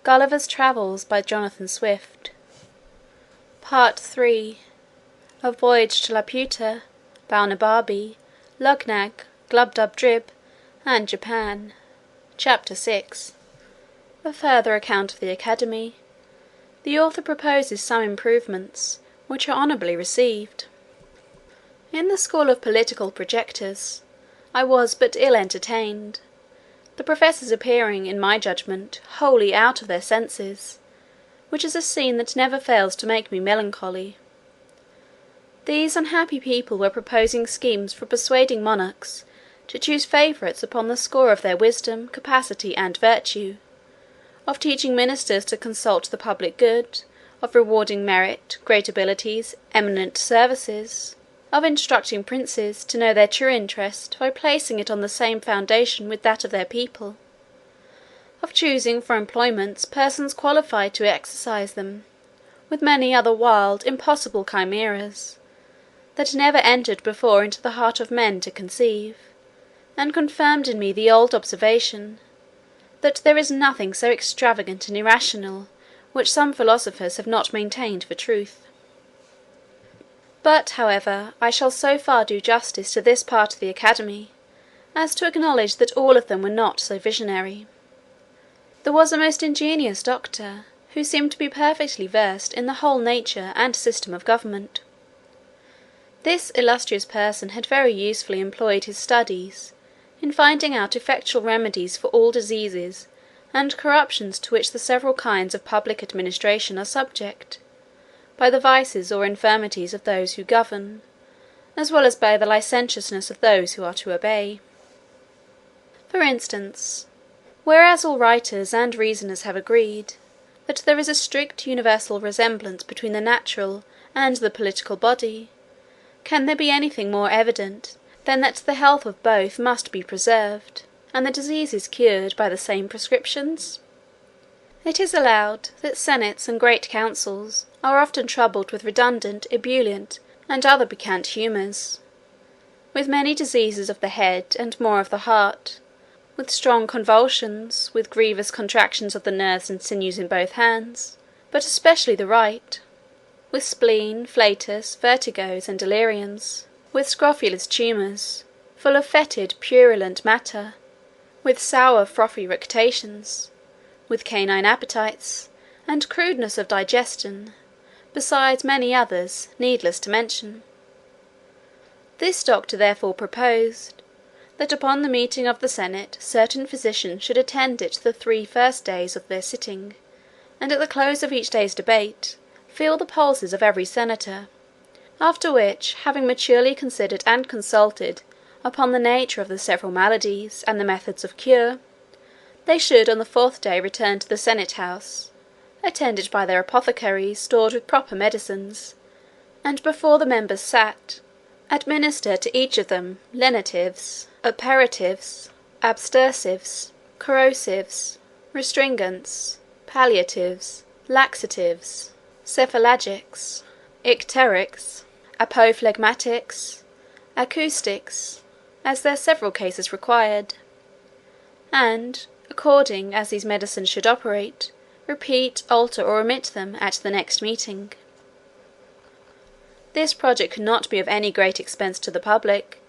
Gulliver's Travels by Jonathan Swift. Part 3. A Voyage to Laputa, Balnibarbi, Luggnagg, Glubbdubdrib, and Japan. Chapter 6. A further account of the Academy. The author proposes some improvements, which are honourably received. In the school of political projectors, I was but ill entertained, the professors appearing, in my judgment, wholly out of their senses, which is a scene that never fails to make me melancholy. These unhappy people were proposing schemes for persuading monarchs to choose favourites upon the score of their wisdom, capacity, and virtue; of teaching ministers to consult the public good; of rewarding merit, great abilities, eminent services; of instructing princes to know their true interest by placing it on the same foundation with that of their people; of choosing for employments persons qualified to exercise them; with many other wild, impossible chimeras, that never entered before into the heart of men to conceive, and confirmed in me the old observation, that there is nothing so extravagant and irrational which some philosophers have not maintained for truth. But, however, I shall so far do justice to this part of the Academy, as to acknowledge that all of them were not so visionary. There was a most ingenious doctor, who seemed to be perfectly versed in the whole nature and system of government. This illustrious person had very usefully employed his studies in finding out effectual remedies for all diseases and corruptions to which the several kinds of public administration are subject, by the vices or infirmities of those who govern, as well as by the licentiousness of those who are to obey. For instance, whereas all writers and reasoners have agreed, that there is a strict universal resemblance between the natural and the political body, can there be anything more evident than that the health of both must be preserved, and the diseases cured by the same prescriptions? It is allowed that senates and great councils are often troubled with redundant, ebullient, and other piquant humours, with many diseases of the head, and more of the heart, with strong convulsions, with grievous contractions of the nerves and sinews in both hands, but especially the right, with spleen, flatus, vertigos, and deliriums, with scrofulous tumours, full of fetid purulent matter, with sour frothy rectations, with canine appetites, and crudeness of digestion, besides many others, needless to mention. This doctor therefore proposed, that upon the meeting of the senate certain physicians should attend it the 3 first days of their sitting, and at the close of each day's debate, feel the pulses of every senator; after which, having maturely considered and consulted upon the nature of the several maladies, and the methods of cure, they should on the 4th day return to the senate house, attended by their apothecaries stored with proper medicines, and before the members sat, administer to each of them lenitives, operatives, abstersives, corrosives, restringents, palliatives, laxatives, cephalagics, icterics, apophlegmatics, acoustics, as their several cases required, and, according as these medicines should operate, repeat, alter, or omit them at the next meeting. This project could not be of any great expense to the public,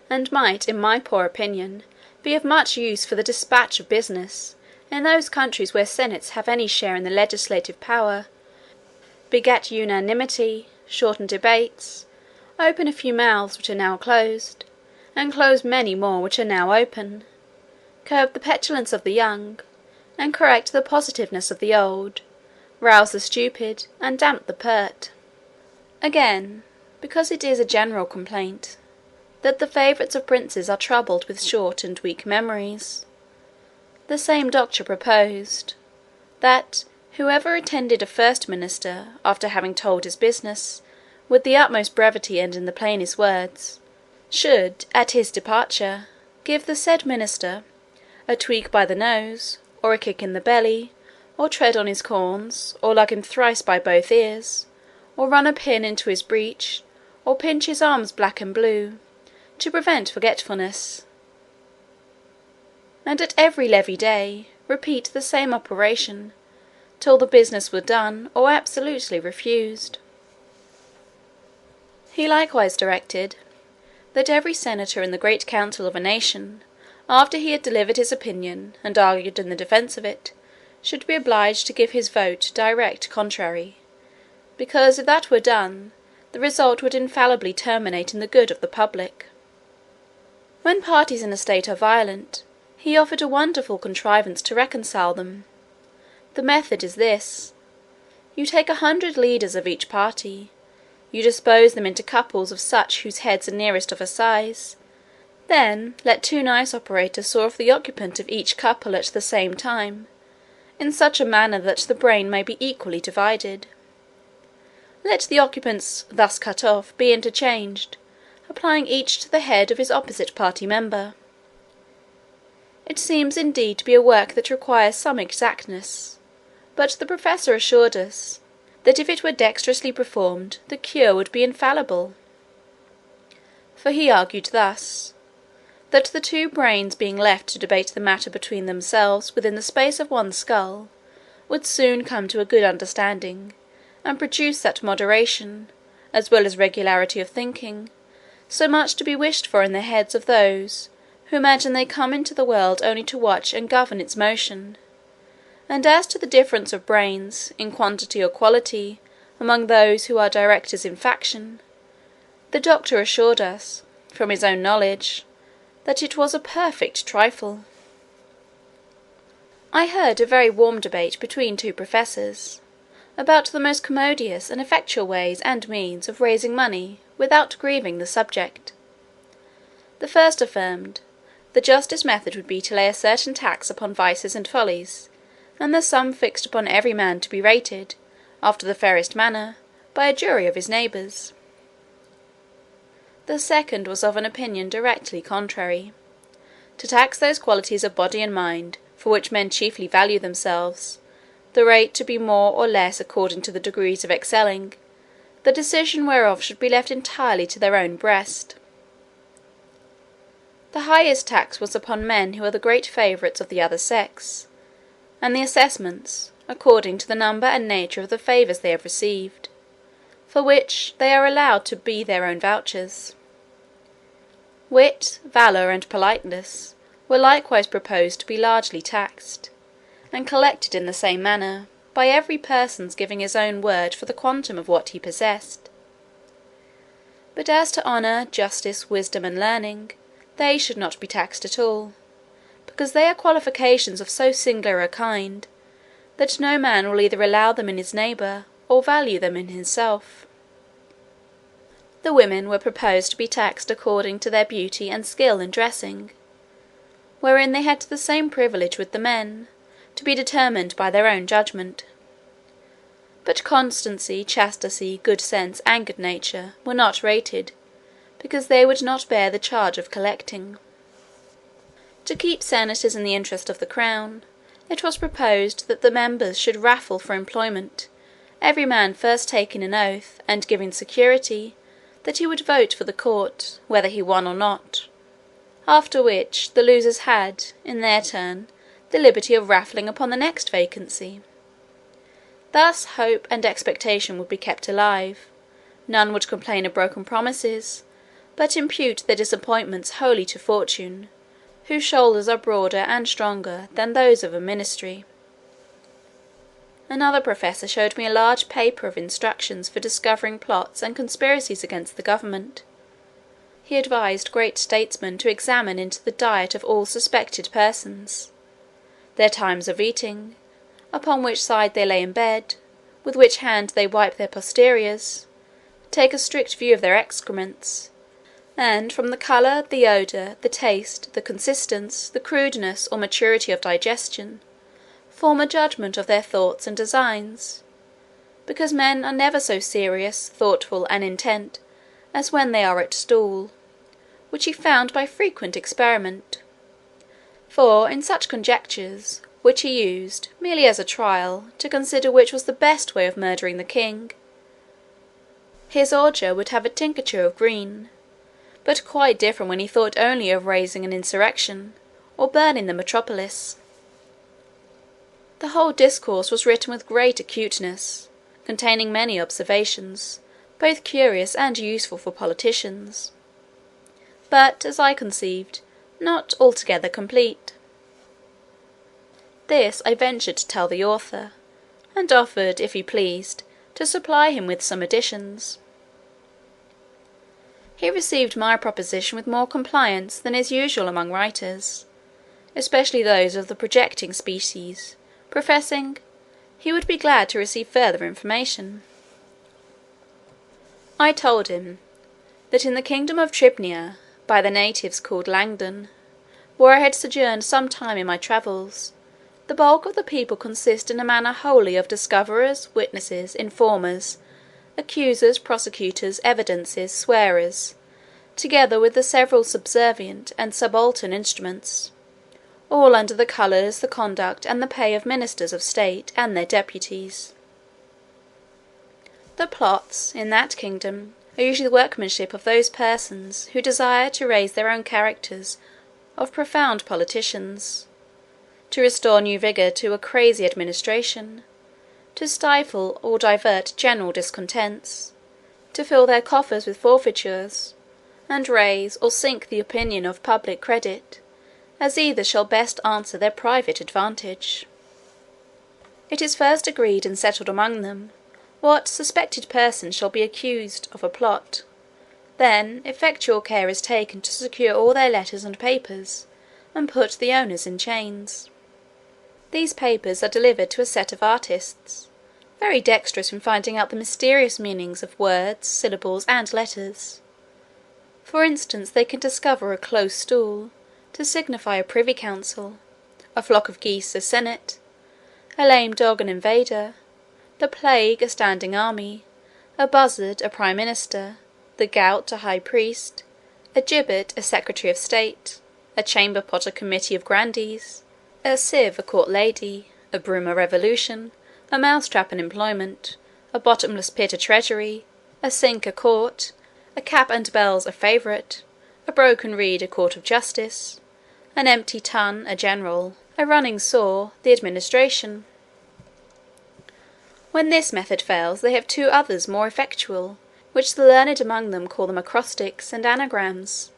and might, in my poor opinion, be of much use for the dispatch of business in those countries where senates have any share in the legislative power, beget unanimity, shorten debates, open a few mouths which are now closed, and close many more which are now open, curb the petulance of the young, and correct the positiveness of the old, rouse the stupid, and damp the pert. Again, because it is a general complaint, that the favourites of princes are troubled with short and weak memories, the same doctor proposed, that whoever attended a first minister, after having told his business, with the utmost brevity and in the plainest words, should, at his departure, give the said minister a tweak by the nose, or a kick in the belly, or tread on his corns, or lug him thrice by both ears, or run a pin into his breech, or pinch his arms black and blue, to prevent forgetfulness, and at every levee day repeat the same operation till the business were done, or absolutely refused. He likewise directed that every senator in the great council of a nation, after he had delivered his opinion, and argued in the defence of it, should be obliged to give his vote direct contrary, because if that were done, the result would infallibly terminate in the good of the public. When parties in a state are violent, he offered a wonderful contrivance to reconcile them. The method is this: you take 100 leaders of each party, you dispose them into couples of such whose heads are nearest of a size, then let 2 nice operators saw off the occupant of each couple at the same time, in such a manner that the brain may be equally divided. Let the occupants thus cut off be interchanged, applying each to the head of his opposite party member. It seems indeed to be a work that requires some exactness, but the professor assured us that if it were dexterously performed, the cure would be infallible. For he argued thus, that the 2 brains being left to debate the matter between themselves within the space of one skull, would soon come to a good understanding, and produce that moderation, as well as regularity of thinking, so much to be wished for in the heads of those who imagine they come into the world only to watch and govern its motion. And as to the difference of brains, in quantity or quality, among those who are directors in faction, the doctor assured us, from his own knowledge, that it was a perfect trifle. I heard a very warm debate between 2 professors, about the most commodious and effectual ways and means of raising money without grieving the subject. The first affirmed, the justest method would be to lay a certain tax upon vices and follies, and the sum fixed upon every man to be rated, after the fairest manner, by a jury of his neighbours. The second was of an opinion directly contrary: to tax those qualities of body and mind, for which men chiefly value themselves, the rate to be more or less according to the degrees of excelling, the decision whereof should be left entirely to their own breast. The highest tax was upon men who are the great favourites of the other sex, and the assessments, according to the number and nature of the favours they have received, for which they are allowed to be their own vouchers. Wit, valour, and politeness were likewise proposed to be largely taxed, and collected in the same manner, by every person's giving his own word for the quantum of what he possessed. But as to honour, justice, wisdom, and learning, they should not be taxed at all, because they are qualifications of so singular a kind, that no man will either allow them in his neighbour, or value them in himself. The women were proposed to be taxed according to their beauty and skill in dressing, wherein they had the same privilege with the men, to be determined by their own judgment. But constancy, chastity, good sense, and good nature were not rated, because they would not bear the charge of collecting. To keep senators in the interest of the crown, it was proposed that the members should raffle for employment, every man first taking an oath, and giving security, that he would vote for the court, whether he won or not, after which the losers had, in their turn, the liberty of raffling upon the next vacancy. Thus hope and expectation would be kept alive, none would complain of broken promises, but impute their disappointments wholly to fortune, whose shoulders are broader and stronger than those of a ministry. Another professor showed me a large paper of instructions for discovering plots and conspiracies against the government. He advised great statesmen to examine into the diet of all suspected persons, their times of eating, upon which side they lay in bed, with which hand they wipe their posteriors, take a strict view of their excrements, and from the colour, the odour, the taste, the consistence, the crudeness or maturity of digestion, form a judgment of their thoughts and designs, because men are never so serious, thoughtful, and intent, as when they are at stool, which he found by frequent experiment. For in such conjectures, which he used, merely as a trial, to consider which was the best way of murdering the king, his auger would have a tincture of green, but quite different when he thought only of raising an insurrection, or burning the metropolis. The whole discourse was written with great acuteness, containing many observations, both curious and useful for politicians, but, as I conceived, not altogether complete. This I ventured to tell the author, and offered, if he pleased, to supply him with some additions. He received my proposition with more compliance than is usual among writers, especially those of the projecting species, professing he would be glad to receive further information. I told him, that in the kingdom of Tribnia, by the natives called Langdon, where I had sojourned some time in my travels, the bulk of the people consist in a manner wholly of discoverers, witnesses, informers, accusers, prosecutors, evidences, swearers, together with the several subservient and subaltern instruments, all under the colours, the conduct, and the pay of ministers of state and their deputies. The plots, in that kingdom, are usually the workmanship of those persons who desire to raise their own characters of profound politicians, to restore new vigour to a crazy administration, to stifle or divert general discontents, to fill their coffers with forfeitures, and raise or sink the opinion of public credit, as either shall best answer their private advantage. It is first agreed and settled among them, what suspected person shall be accused of a plot. Then effectual care is taken to secure all their letters and papers, and put the owners in chains. These papers are delivered to a set of artists, very dexterous in finding out the mysterious meanings of words, syllables, and letters. For instance, they can discover a close stool, to signify a privy council; a flock of geese, a senate; a lame dog, an invader; the plague, a standing army; a buzzard, a prime minister; the gout, a high priest; a gibbet, a secretary of state; a chamber pot, a committee of grandees; a sieve, a court lady; a broom, a revolution; a mousetrap, an employment; a bottomless pit, a treasury; a sink, a court; a cap and bells, a favourite; a broken reed, a court of justice; an empty tun, a general; a running saw, the administration. When this method fails, they have two others more effectual, which the learned among them call acrostics and anagrams.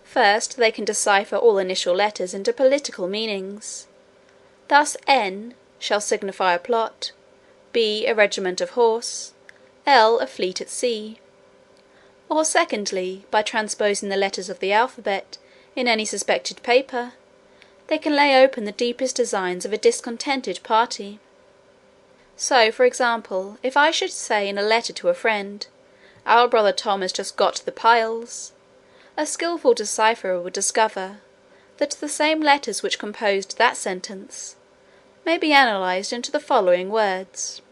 First, they can decipher all initial letters into political meanings. Thus N shall signify a plot; B, a regiment of horse; L, a fleet at sea. Or secondly, by transposing the letters of the alphabet in any suspected paper, they can lay open the deepest designs of a discontented party. So, for example, if I should say in a letter to a friend, "Our brother Tom has just got the piles," a skilful decipherer would discover, that the same letters which composed that sentence may be analysed into the following words: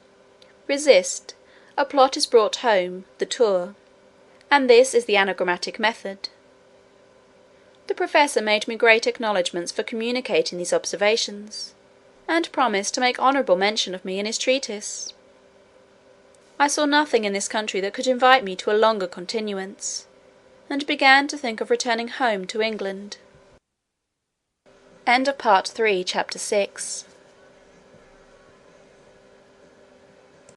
resist, a plot is brought home, the tour. And this is the anagrammatic method. The professor made me great acknowledgments for communicating these observations, and promised to make honourable mention of me in his treatise. I saw nothing in this country that could invite me to a longer continuance, and began to think of returning home to England. Part 3, Chapter 6.